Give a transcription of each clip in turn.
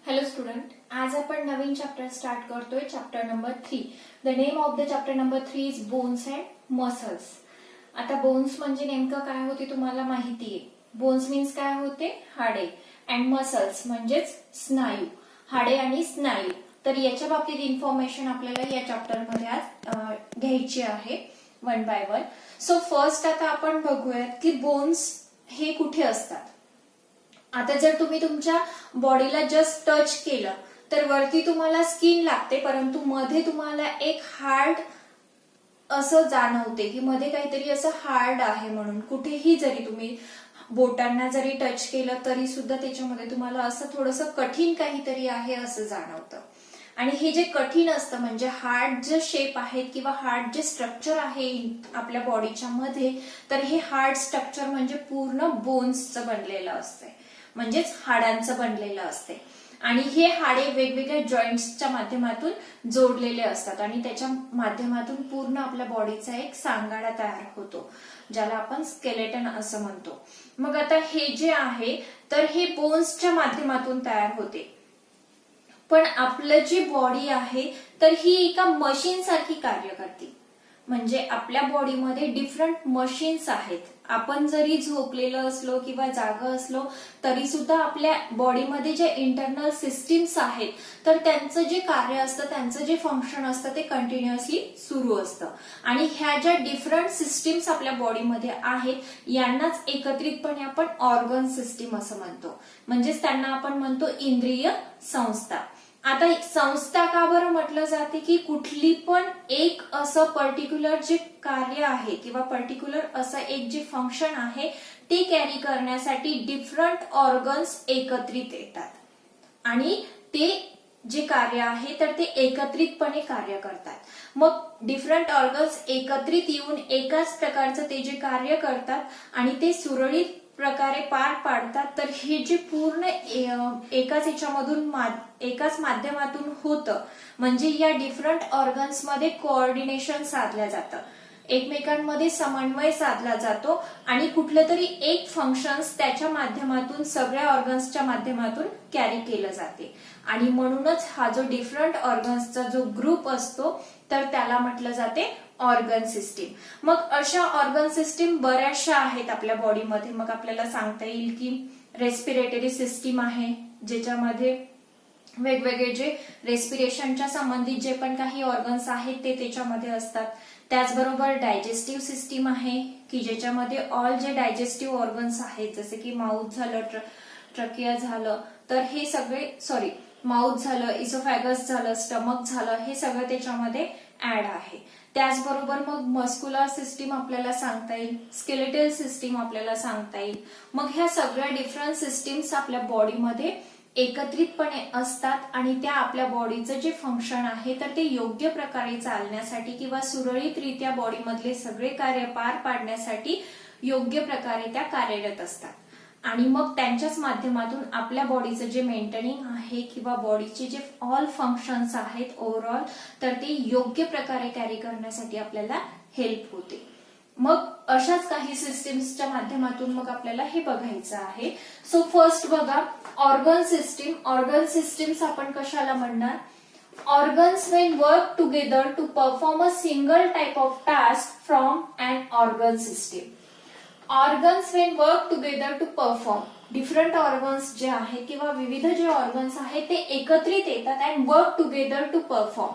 Hello student, आज आपण नवीन chapter start करतोय. Chapter number 3. The name of the chapter number 3 is bones and muscles. आता bones म्हणजे नेमकं काय होते तुम्हाला माहितीये. बोन्स मीन्स काय होते, हाडे, अँड मसल्स म्हणजेच स्नायू, हाडे आणि स्नायू. तर याच्या बाबतीत इन्फॉर्मेशन आपल्याला या चॅप्टर मध्ये आज घ्यायची आहे one by one. So first आता आपण बघूयात की बोन्स हे कुठे असतात. आता जर तुम्ही तुमच्या बॉडीला जस्ट टच केलं तर वरती तुम्हाला स्किन लागते, परंतु मध्ये तुम्हाला एक हार्ड असं जाणवते की मध्ये काहीतरी असं हार्ड आहे म्हणून. कुठेही जरी तुम्ही बोटांना जरी टच केलं तरी सुद्धा त्याच्यामध्ये तुम्हाला असं थोडंसं कठीण काहीतरी आहे असं जाणवतं. आणि हे जे कठीण असतं म्हणजे हार्ड जे शेप आहेत किंवा हार्ड जे स्ट्रक्चर आहे आपल्या बॉडीच्या मध्ये, तर हे हार्ड स्ट्रक्चर म्हणजे पूर्ण बोन्सचं बनलेलं असते, म्हणजेच हाडांचं बनलेलं असते. आणि हे हाडे वेगवेगळ्या जॉईंट्सच्या माध्यमातून जोडलेले असतात आणि त्याच्या माध्यमातून पूर्ण आपल्या बॉडीचा एक सांगाडा तयार होतो, ज्याला आपण स्केलेटन असं म्हणतो. मग आता हे जे आहे तर हे बोन्सच्या माध्यमातून तयार होते. पण आपलं जी बॉडी आहे तर ही एका मशीन सारखी कार्य करते. म्हणजे आपल्या बॉडीमध्ये डिफरंट मशीन्स आहेत. आपण जरी झोपलेलो असलो किंवा जागा असलो तरी सुद्धा आपल्या बॉडीमध्ये जे इंटरनल सिस्टीम्स आहेत तर त्यांचं जे कार्य असतं, त्यांचं जे फंक्शन असतं ते कंटिन्युअसली सुरू असतं. आणि ह्या ज्या डिफरंट सिस्टीम्स आपल्या बॉडीमध्ये आहेत यांनाच एकत्रितपणे आपण ऑर्गन सिस्टीम असं म्हणतो. म्हणजेच त्यांना आपण म्हणतो इंद्रिय संस्था. आता संस्था का बरं म्हटलं जाते की कुठली पण एक असं पर्टिक्युलर जे कार्य आहे किंवा पर्टिक्युलर असं एक जे फंक्शन आहे ते कॅरी करण्यासाठी डिफरंट ऑर्गन्स एकत्रित येतात आणि ते जे कार्य आहे तर ते एकत्रितपणे कार्य करतात. मग डिफरंट ऑर्गन्स एकत्रित येऊन एकाच प्रकारचं ते जे कार्य करतात आणि ते सुरळीत प्रकारे पार पाडतात. तर हे जे पूर्ण एकाच याच्यामधून एकाच माध्यमातून होतं, म्हणजे या डिफरंट ऑर्गन्स मध्ये कोऑर्डिनेशन साधलं जातं, एकमेकांमध्ये समन्वय साधला जातो आणि कुठलं तरी एक फंक्शन्स त्याच्या माध्यमातून सगळ्या ऑर्गन्सच्या माध्यमातून कॅरी केलं जाते. आणि म्हणूनच हा जो डिफरंट ऑर्गन्सचा जो ग्रुप असतो तर त्याला म्हटलं जाते ऑर्गन सिस्टीम. मग अशा ऑर्गन सिस्टीम बऱ्याचशा आहेत आपल्या बॉडीमध्ये. मग आपल्याला सांगता येईल की रेस्पिरेटरी सिस्टीम आहे, ज्याच्यामध्ये वेगवेगळे जे रेस्पिरेशनच्या संबंधित जे पण काही ऑर्गन्स आहेत ते त्याच्यामध्ये असतात. त्याचबरोबर डायजेस्टिव्ह सिस्टीम आहे की ज्याच्यामध्ये ऑल जे डायजेस्टिव्ह ऑर्गन्स आहेत, जसे की माउथ झालं, ट्रकिया झालं, तर हे सगळे माउथ झालं, इसोफॅगस झालं, स्टमक झालं, हे सगळं त्याच्यामध्ये ऍड आहे. त्याचबरोबर मग मस्क्युलर सिस्टीम आपल्याला सांगता येईल, स्केलेटल सिस्टीम आपल्याला सांगता येईल. मग ह्या सगळ्या डिफरंट सिस्टीम्स आपल्या बॉडीमध्ये एकत्रितपणे असतात आणि त्या आपल्या बॉडीचं जे फंक्शन आहे तर ते योग्य प्रकारे चालण्यासाठी किंवा सुरळीतरित्या बॉडीमधले सगळे कार्य पार पाडण्यासाठी योग्य प्रकारे त्या कार्यरत असतात. आणि मग त्यांच्याच माध्यमातून आपल्या बॉडीचं जे मेंटेनिंग आहे किंवा बॉडीचे जे ऑल फंक्शन्स आहेत ओव्हरऑल तर ते योग्य प्रकारे कॅरी करण्यासाठी आपल्याला हेल्प होते. मग अशाच काही सिस्टीम्सच्या माध्यमातून मग आपल्याला हे बघायचं आहे. सो फर्स्ट बघा ऑर्गन सिस्टीम. ऑर्गन सिस्टीम्स आपण कशाला म्हणणार. Organs when work together to perform a single type of task from an organ system. Organs when work together to perform, different organs जे आहेत किंवा विविध जे ऑर्गन्स आहेत ते एकत्रित येतात and work together to perform,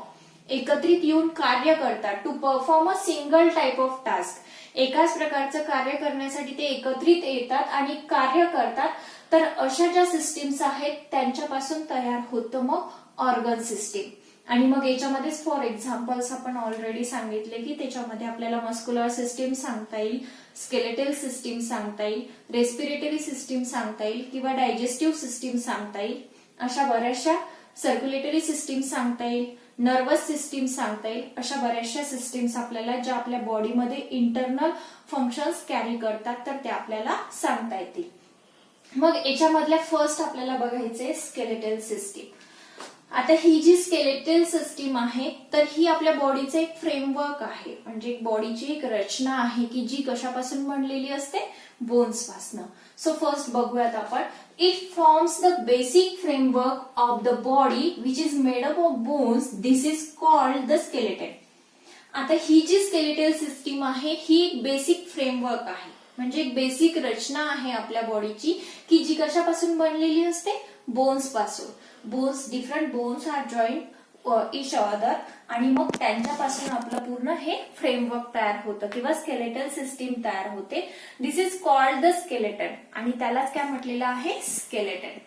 एकत्रित येऊन कार्य करतात. To perform a single type of task, एकाच प्रकारचं कार्य करण्यासाठी ते एकत्रित येतात आणि कार्य करतात. तर अशा ज्या सिस्टीम्स आहेत त्यांच्यापासून तयार होतं मग ऑर्गन सिस्टीम. आणि मग याच्यामध्येच फॉर एक्झाम्पल्स आपण ऑलरेडी सांगितले की त्याच्यामध्ये आपल्याला मस्क्युलर सिस्टीम सांगता येईल, स्केलेटल सिस्टीम सांगता येईल, रेस्पिरेटरी सिस्टीम सांगता येईल किंवा डायजेस्टिव्ह सिस्टीम सांगता येईल. अशा बऱ्याचशा सर्क्युलेटरी सिस्टीम सांगता येईल, नर्वस सिस्टीम सांगता येईल. अशा बऱ्याचशा सिस्टीम्स आपल्याला ज्या आपल्या बॉडीमध्ये इंटरनल फंक्शन्स कॅरी करतात तर त्या आपल्याला सांगता येतील. मग याच्यामधल्या फर्स्ट आपल्याला बघायचंय स्केलेटल सिस्टीम. आता ही जी स्केलेटल सिस्टीम आहे तर ही आपल्या बॉडीचं एक फ्रेमवर्क आहे, म्हणजे बॉडीची एक रचना आहे की जी कशापासून बनलेली असते, बोन्स पासून. सो फर्स्ट बघूयात आपण. It forms the basic framework of the body which is made up of bones. This is called the skeleton. आता ही जी स्केलेटल सिस्टीम आहे ही एक बेसिक फ्रेमवर्क आहे, म्हणजे एक बेसिक रचना आहे आपल्या बॉडीची की जी कशापासून बनलेली असते, बोन्स पासून. Bones, different bones are joint each other आणि मग त्यांच्यापासून आपलं पूर्ण हे फ्रेमवर्क तयार होतं किंवा स्केलेटल सिस्टीम तयार होते. दिस इज कॉल्ड द स्केलेटन आणि त्यालाच काय म्हटलेलं आहे, स्केलेटन.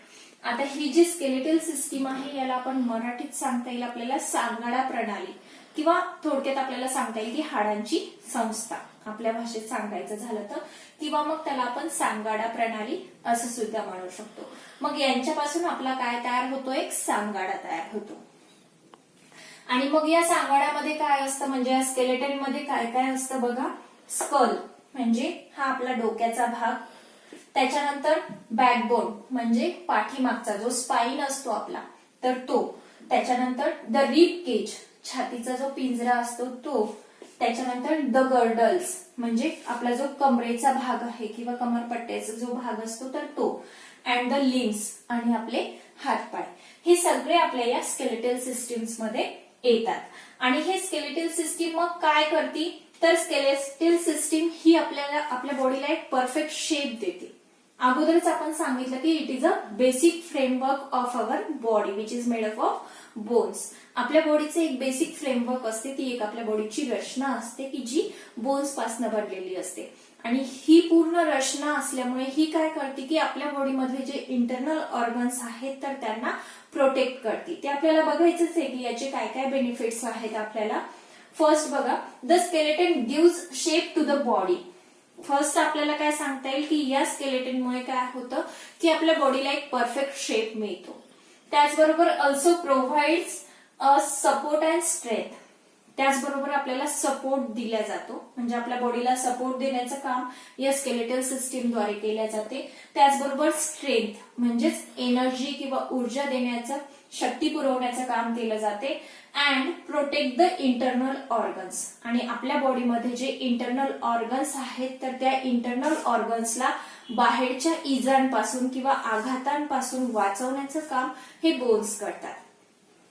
आता ही जी स्केलेटल सिस्टीम आहे याला आपण मराठीत सांगता येईल आपल्याला सांगाडा प्रणाली किंवा थोडक्यात आपल्याला सांगता येईल की हाडांची संस्था आपल्या भाषेत सांगायचं झालं तर, किंवा मग त्याला आपण सांगाडा प्रणाली असं सुद्धा म्हणू शकतो. मग यांच्यापासून आपला काय तयार होतो, एक सांगाडा तयार होतो. आणि मग या सांगाड्यामध्ये काय असतं, म्हणजे या स्केलेटन मध्ये काय काय असतं बघा. स्कल म्हणजे हा आपला डोक्याचा भाग, त्याच्यानंतर बॅकबोन म्हणजे पाठीमागचा जो स्पाइन असतो आपला तर तो, त्याच्यानंतर द रिब केज छातीचा जो पिंजरा असतो तो, त्याच्यानंतर द गर्डल्स म्हणजे आपला जो कमरेचा भाग आहे किंवा कमरपट्ट्याचा जो भाग असतो तर तो, अँड द लिम्स आणि आपले हातपाय. हे सगळे आपल्या या स्केलेटल सिस्टीम्स मध्ये येतात. आणि हे स्केलेटल सिस्टीम मग काय करते, तर स्केलेटल सिस्टीम ही आपल्याला आपल्या बॉडीला एक परफेक्ट शेप देते. अगोदरच आपण सांगितलं की it is a basic framework of our body which is made up of bones. आपल्या बॉडीचं एक बेसिक फ्रेमवर्क असते, ती एक आपल्या बॉडीची रचना असते की जी बोन्स पासून बनलेली असते. आणि ही पूर्ण रचना असल्यामुळे ही काय करते की आपल्या बॉडीमधले जे इंटरनल ऑर्गन्स आहेत तर त्यांना प्रोटेक्ट करते. ते आपल्याला बघायचंच आहे की याचे काय काय बेनिफिट्स आहेत आपल्याला. फर्स्ट बघा, the skeleton gives shape to the body. First आपल्याला काय सांगता येईल की या स्केलेटनमुळे काय होतं की आपल्या बॉडीला एक परफेक्ट शेप मिळतो. त्याचबरोबर also provides a support and strength. त्याचबरोबर आपल्याला सपोर्ट दिला जातो, म्हणजे आपल्या बॉडीला सपोर्ट देण्याचं काम या स्केलेटल सिस्टीमद्वारे केल्या जाते. त्याचबरोबर स्ट्रेंथ म्हणजेच एनर्जी किंवा ऊर्जा देण्याचं, शक्ती पुरवण्याचं काम केलं जाते. And protect the internal organs. आणि आपल्या बॉडीमध्ये जे इंटरनल ऑर्गन्स आहेत तर त्या इंटरनल ऑर्गन्सला बाहेरच्या इजांपासून किंवा आघातांपासून वाचवण्याचं काम हे बोन्स करतात.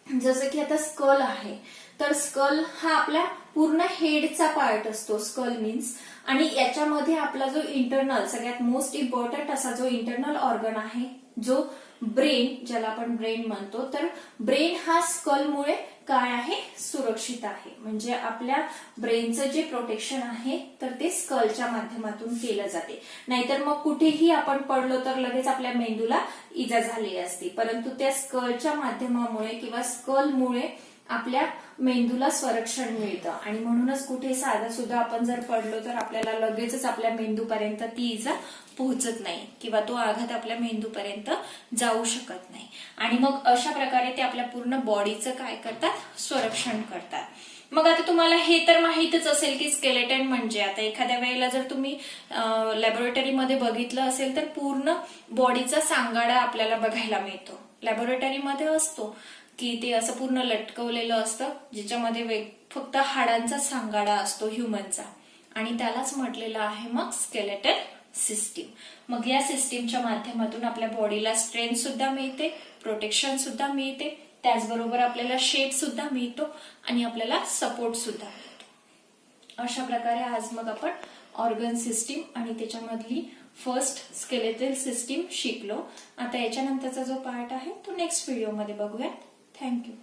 जसं की आता स्कल आहे तर स्कल हा आपल्या पूर्ण हेडचा पार्ट असतो, स्कल मीन्स. आणि याच्यामध्ये आपला जो इंटरनल सगळ्यात मोस्ट इम्पॉर्टंट असा जो इंटरनल ऑर्गन आहे जो ब्रेन, ज्याला आपण ब्रेन म्हणतो, तर ब्रेन हा स्कलमुळे काय आहे, सुरक्षित आहे. म्हणजे आपल्या ब्रेनचं जे प्रोटेक्शन आहे तर ते स्कलच्या माध्यमातून केलं जाते. नाहीतर मग कुठेही आपण पडलो तर लगेच आपल्या मेंदूला इजा झाली असती, परंतु त्या स्कलच्या माध्यमामुळे किंवा स्कलमुळे आपल्या मेंदूला संरक्षण मिळतं. आणि म्हणूनच कुठे साधा सुद्धा आपण जर पडलो तर आपल्याला लगेचच आपल्या मेंदूपर्यंत ती इजा पोहोचत नाही किंवा तो आघात आपल्या मेंदूपर्यंत जाऊ शकत नाही. आणि मग अशा प्रकारे ते आपल्या पूर्ण बॉडीचं काय करतात, संरक्षण करतात. मग आता तुम्हाला हे तर माहितच असेल की स्केलेटन म्हणजे, आता एखाद्या वेळेला जर तुम्ही लॅबोरेटरीमध्ये बघितलं असेल तर पूर्ण बॉडीचा सांगाडा आपल्याला बघायला मिळतो. लॅबोरेटरीमध्ये असतो की ते असं पूर्ण लटकवलेलं असतं ज्याच्यामध्ये फक्त हाडांचा सांगाडा असतो ह्युमनचा, आणि त्यालाच म्हटलेलं आहे मग स्केलेटल सिस्टीम. मग या सिस्टीमच्या माध्यमातून आपल्या बॉडीला स्ट्रेंथ सुद्धा मिळते, प्रोटेक्शन सुद्धा मिळते, त्याचबरोबर आपल्याला शेप सुद्धा मिळतो आणि आपल्याला सपोर्ट सुद्धा मिळतो. अशा प्रकारे आज मग आपण ऑर्गन सिस्टीम आणि त्याच्यामधली फर्स्ट स्केलेटल सिस्टीम शिकलो. आता याच्यानंतरचा जो पार्ट आहे तो नेक्स्ट व्हिडिओमध्ये बघूया. थँक्यू.